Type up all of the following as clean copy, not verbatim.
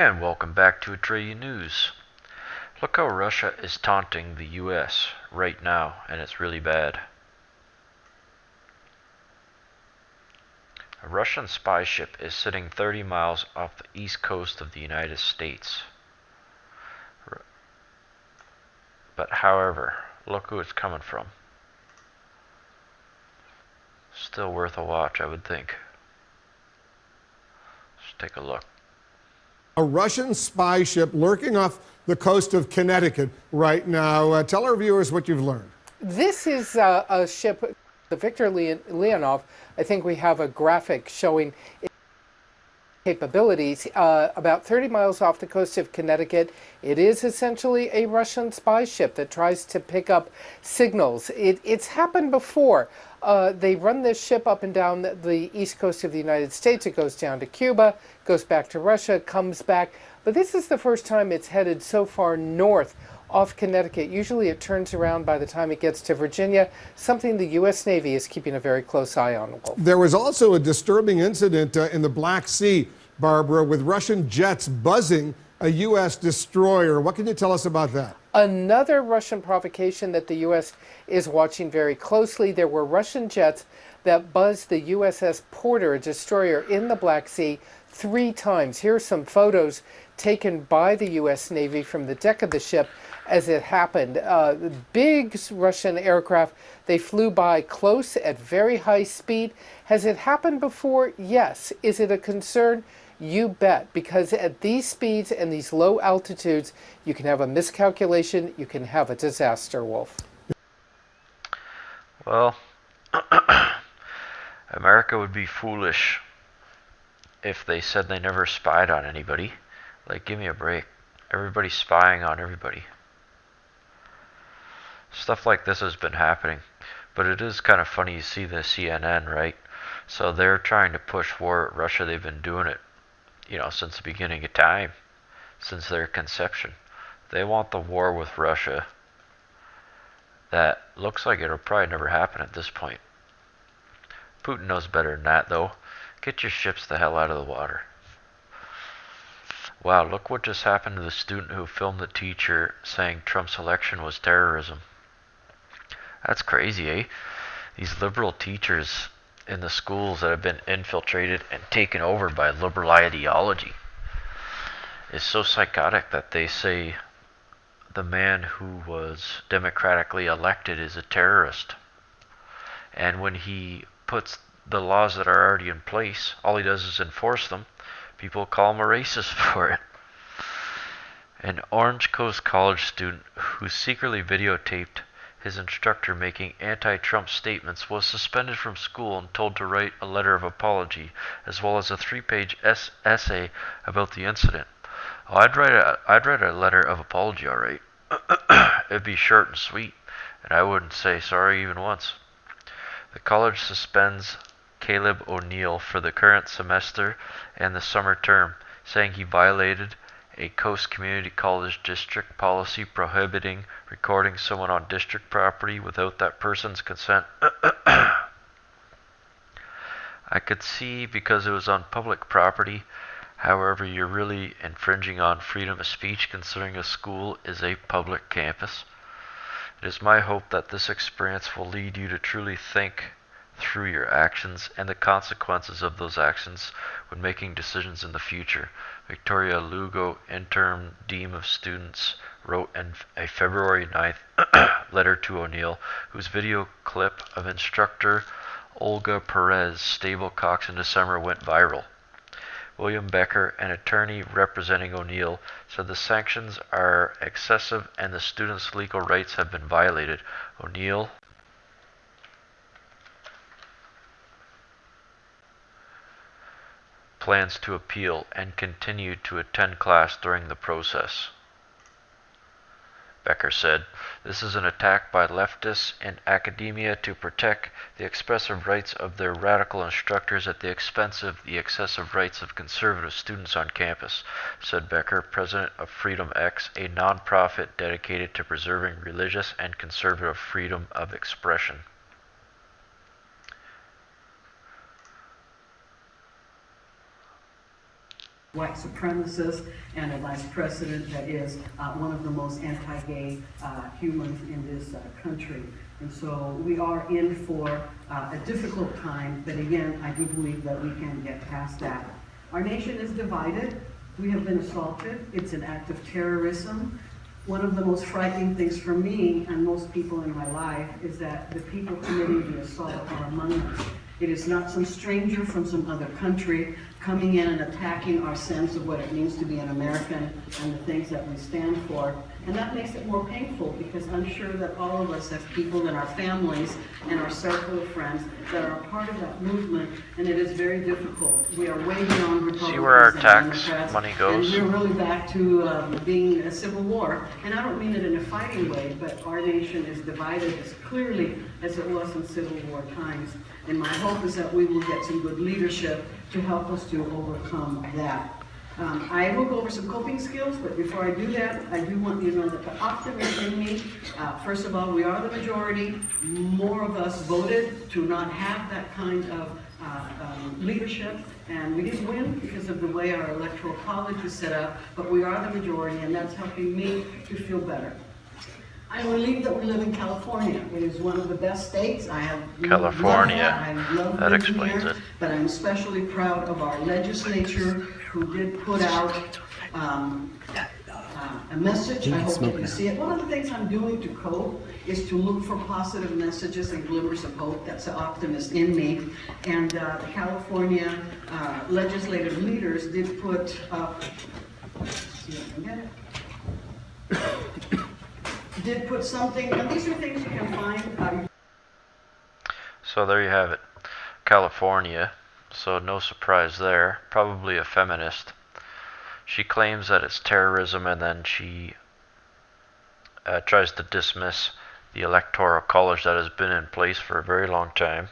And welcome back to Atreyu News. Look how Russia is taunting the US right now, and it's really bad. A Russian spy ship is sitting 30 miles off the east coast of the United States. But however, look who it's coming from. Still worth a watch, I would think. Let's take a look. A Russian spy ship lurking off the coast of Connecticut right now. Tell our viewers what you've learned. This is a ship, the Victor Leonov. I think we have a graphic showing its capabilities. About 30 miles off the coast of Connecticut, it is essentially a Russian spy ship that tries to pick up signals. It's happened before. They run this ship up and down the east coast of the United States. It goes down to Cuba, goes back to Russia, comes back. But this is the first time it's headed so far north off Connecticut. Usually it turns around by the time it gets to Virginia, something the U.S. Navy is keeping a very close eye on. Wolf. There was also a disturbing incident in the Black Sea, Barbara, with Russian jets buzzing a U.S. destroyer. What can you tell us about that? Another Russian provocation that the U.S. is watching very closely. There were Russian jets that buzzed the USS Porter, a destroyer in the Black Sea, 3 times. Here are some photos taken by the U.S. Navy from the deck of the ship as it happened. Big Russian aircraft, they flew by close at very high speed. Has it happened before? Yes. Is it a concern? You bet, because at these speeds and these low altitudes, you can have a miscalculation, you can have a disaster, Wolf. Well, America would be foolish if they said they never spied on anybody. Like, give me a break. Everybody's spying on everybody. Stuff like this has been happening. But it is kind of funny, you see the CNN, right? So they're trying to push war at Russia. They've been doing it, since the beginning of time, since their conception. They want the war with Russia. That looks like it'll probably never happen at this point. Putin knows better than that, though. Get your ships the hell out of the water. Wow, look what just happened to the student who filmed the teacher saying Trump's election was terrorism. That's crazy, eh? These liberal teachers in the schools that have been infiltrated and taken over by liberal ideology is so psychotic that they say the man who was democratically elected is a terrorist. And when he puts the laws that are already in place, all he does is enforce them. People call him a racist for it. An Orange Coast College student who secretly videotaped his instructor making anti-Trump statements was suspended from school and told to write a letter of apology, as well as a 3-page essay about the incident. Oh, I'd write a letter of apology, all right. It'd be short and sweet, and I wouldn't say sorry even once. The college suspends Caleb O'Neill for the current semester and the summer term, saying he violated a Coast Community College district policy prohibiting recording someone on district property without that person's consent. I could see because it was on public property. However, you're really infringing on freedom of speech considering a school is a public campus. It is my hope that this experience will lead you to truly think through your actions and the consequences of those actions when making decisions in the future. Victoria Lugo, interim dean of students, wrote in a February 9th letter to O'Neill, whose video clip of instructor Olga Perez stablecocks in December went viral. William Becker, an attorney representing O'Neill, said the sanctions are excessive and the students' legal rights have been violated. O'Neill plans to appeal and continue to attend class during the process. Becker said, "This is an attack by leftists in academia to protect the expressive rights of their radical instructors at the expense of the excessive rights of conservative students on campus," said Becker, president of Freedom X, a nonprofit dedicated to preserving religious and conservative freedom of expression. white supremacist and a vice president that is one of the most anti-gay humans in this country. And so we are in for a difficult time, but again, I do believe that we can get past that. Our nation is divided. We have been assaulted. It's an act of terrorism. One of the most frightening things for me and most people in my life is that the people committing the assault are among us. It is not some stranger from some other country coming in and attacking our sense of what it means to be an American and the things that we stand for. And that makes it more painful because I'm sure that all of us have people in our families and our circle of friends that are a part of that movement, and it is very difficult. We are way beyond Republicans. See where our and tax Democrats, money goes? and we're really back to being a civil war. And I don't mean it in a fighting way, but our nation is divided as clearly as it was in Civil War times. And my hope is that we will get some good leadership to help us to overcome that. I will go over some coping skills, but before I do that, I do want you to know that the optimism in me, first of all, we are the majority. More of us voted to not have that kind of leadership, and we didn't win because of the way our electoral college is set up, but we are the majority, and that's helping me to feel better. I believe that we live in California. It is one of the best states. I have California. I love That living explains here, it. but I'm especially proud of our legislature who did put out a message. I hope that you see it. One of the things I'm doing to cope is to look for positive messages and glimmers of hope. That's the optimist in me. And the California legislative leaders did put up, see if I can get it. Did put something, and these are things you can find. So there you have it. California. So no surprise there. Probably a feminist. She claims that it's terrorism, and then she tries to dismiss the electoral college that has been in place for a very long time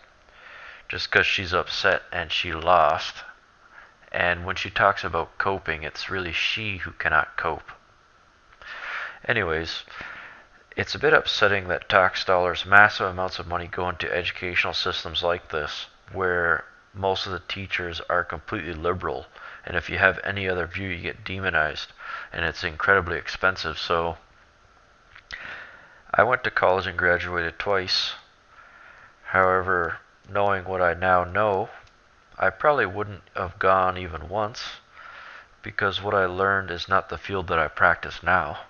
just because she's upset and she lost. And when she talks about coping, it's really she who cannot cope. Anyways, it's a bit upsetting that tax dollars, massive amounts of money, go into educational systems like this, where most of the teachers are completely liberal, and if you have any other view, you get demonized, and it's incredibly expensive. So I went to college and graduated twice. However, knowing what I now know, I probably wouldn't have gone even once, because what I learned is not the field that I practice now.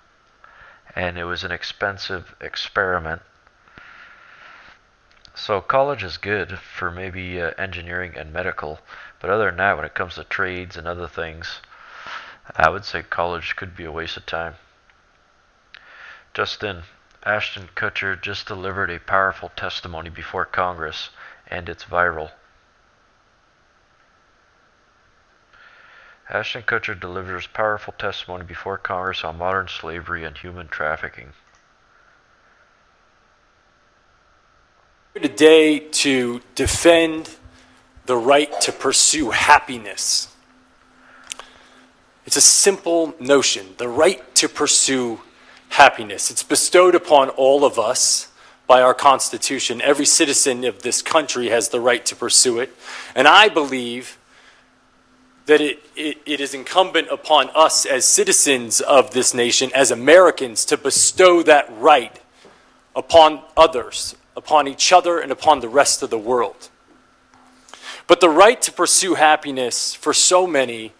And it was an expensive experiment. So college is good for maybe engineering and medical, but other than that, when it comes to trades and other things, I would say college could be a waste of time. Just in, Ashton Kutcher just delivered a powerful testimony before Congress, and it's viral. Ashton Kutcher delivers powerful testimony before Congress on modern slavery and human trafficking. Today to defend the right to pursue happiness. It's a simple notion, the right to pursue happiness. It's bestowed upon all of us by our Constitution. Every citizen of this country has the right to pursue it. And I believe that it is incumbent upon us as citizens of this nation, as Americans, to bestow that right upon others, upon each other, and upon the rest of the world. But the right to pursue happiness for so many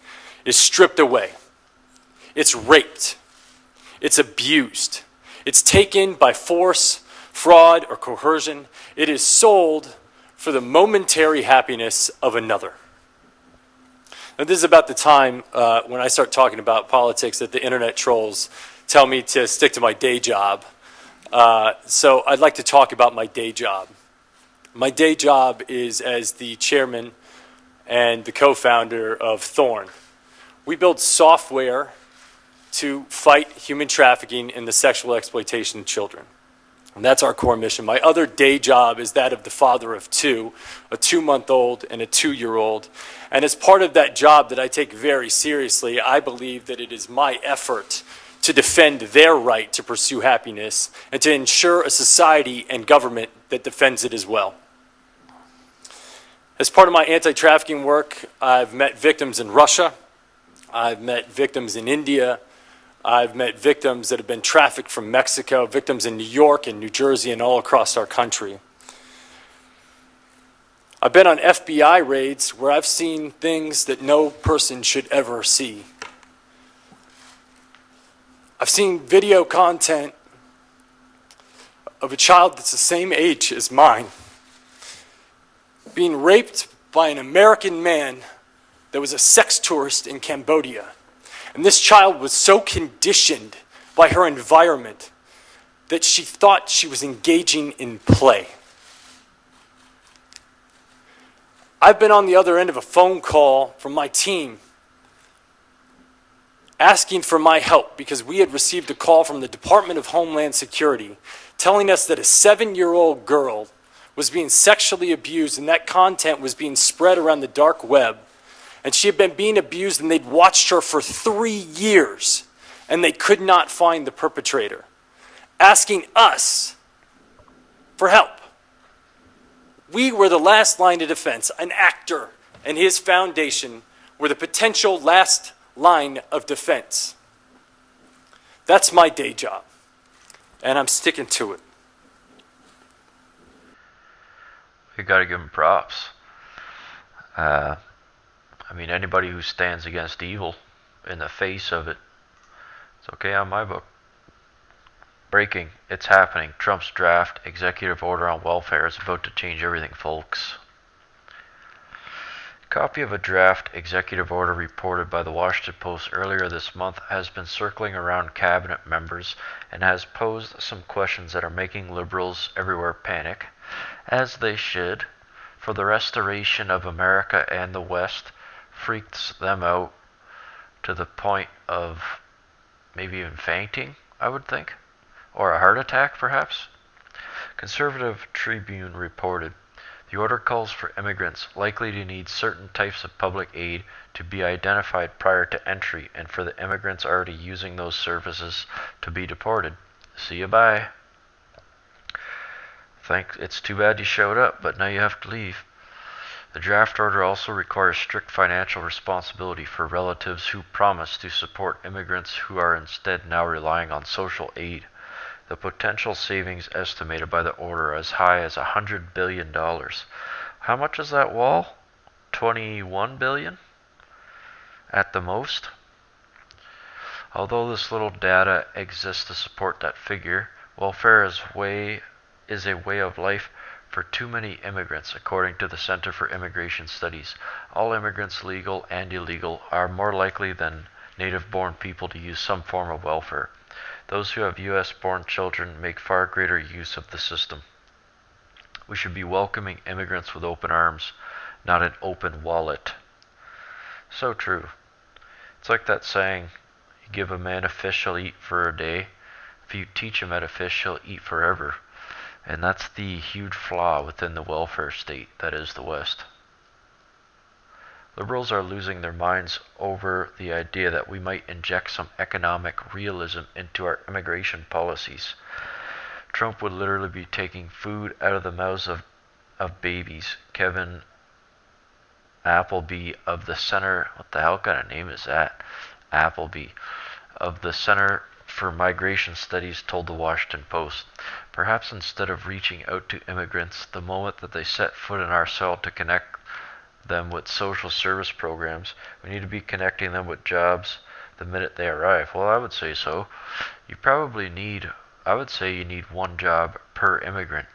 is stripped away. It's raped. It's abused. It's taken by force, fraud, or coercion. It is sold for the momentary happiness of another. Now, this is about the time when I start talking about politics that the internet trolls tell me to stick to my day job. So I'd like to talk about my day job. My day job is as the chairman and the co-founder of Thorn. We build software to fight human trafficking and the sexual exploitation of children. And that's our core mission. My other day job is that of the father of two, a 2-month-old and a 2-year-old. And as part of that job that I take very seriously, I believe that it is my effort to defend their right to pursue happiness and to ensure a society and government that defends it as well. As part of my anti-trafficking work, I've met victims in Russia, I've met victims in India. I've met victims that have been trafficked from Mexico, victims in New York and New Jersey and all across our country. I've been on FBI raids where I've seen things that no person should ever see. I've seen video content of a child that's the same age as mine being raped by an American man that was a sex tourist in Cambodia. And this child was so conditioned by her environment that she thought she was engaging in play. I've been on the other end of a phone call from my team asking for my help because we had received a call from the Department of Homeland Security telling us that a 7-year-old girl was being sexually abused and that content was being spread around the dark web. And she had been being abused and they'd watched her for 3 years and they could not find the perpetrator, asking us for help. We were the last line of defense. An actor and his foundation were the potential last line of defense. That's my day job, and I'm sticking to it. You gotta give them props. I mean, anybody who stands against evil in the face of it, it's okay on my book. Breaking, it's happening. Trump's draft executive order on welfare is about to change everything, folks. A copy of a draft executive order reported by the Washington Post earlier this month has been circling around cabinet members and has posed some questions that are making liberals everywhere panic, as they should, for the restoration of America and the West freaks them out to the point of maybe even fainting, I would think. Or a heart attack, perhaps? Conservative Tribune reported, the order calls for immigrants likely to need certain types of public aid to be identified prior to entry and for the immigrants already using those services to be deported. See you, bye. It's too bad you showed up, but now you have to leave. The draft order also requires strict financial responsibility for relatives who promise to support immigrants who are instead now relying on social aid. The potential savings estimated by the order as high as $100 billion. How much is that wall? $21 billion? At the most? Although this little data exists to support that figure, welfare is a way of life for too many immigrants, according to the Center for Immigration Studies. All immigrants, legal and illegal, are more likely than native-born people to use some form of welfare. Those who have U.S.-born children make far greater use of the system. We should be welcoming immigrants with open arms, not an open wallet. So true. It's like that saying, you give a man a fish, he'll eat for a day. If you teach him how to fish, he'll eat forever. And that's the huge flaw within the welfare state that is the West. Liberals are losing their minds over the idea that we might inject some economic realism into our immigration policies. Trump would literally be taking food out of the mouths of babies. Kevin Appleby of the Center, what the hell kind of name is that? Appleby of the Center for Migration Studies told the Washington Post. Perhaps instead of reaching out to immigrants the moment that they set foot in our soil to connect them with social service programs, we need to be connecting them with jobs the minute they arrive. Well, I would say so. I would say you need one job per immigrant.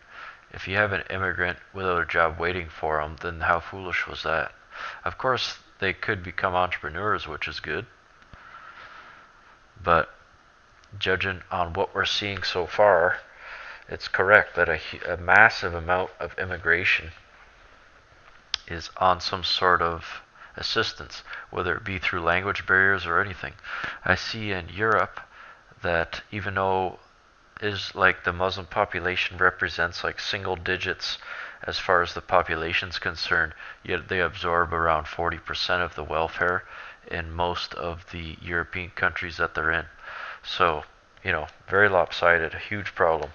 If you have an immigrant without a job waiting for them, then how foolish was that? Of course, they could become entrepreneurs, which is good. But judging on what we're seeing so far, it's correct that a massive amount of immigration is on some sort of assistance, whether it be through language barriers or anything. I see in Europe that even though is like the Muslim population represents like single digits as far as the population's concerned, yet they absorb around 40% of the welfare in most of the European countries that they're in. So, very lopsided, a huge problem.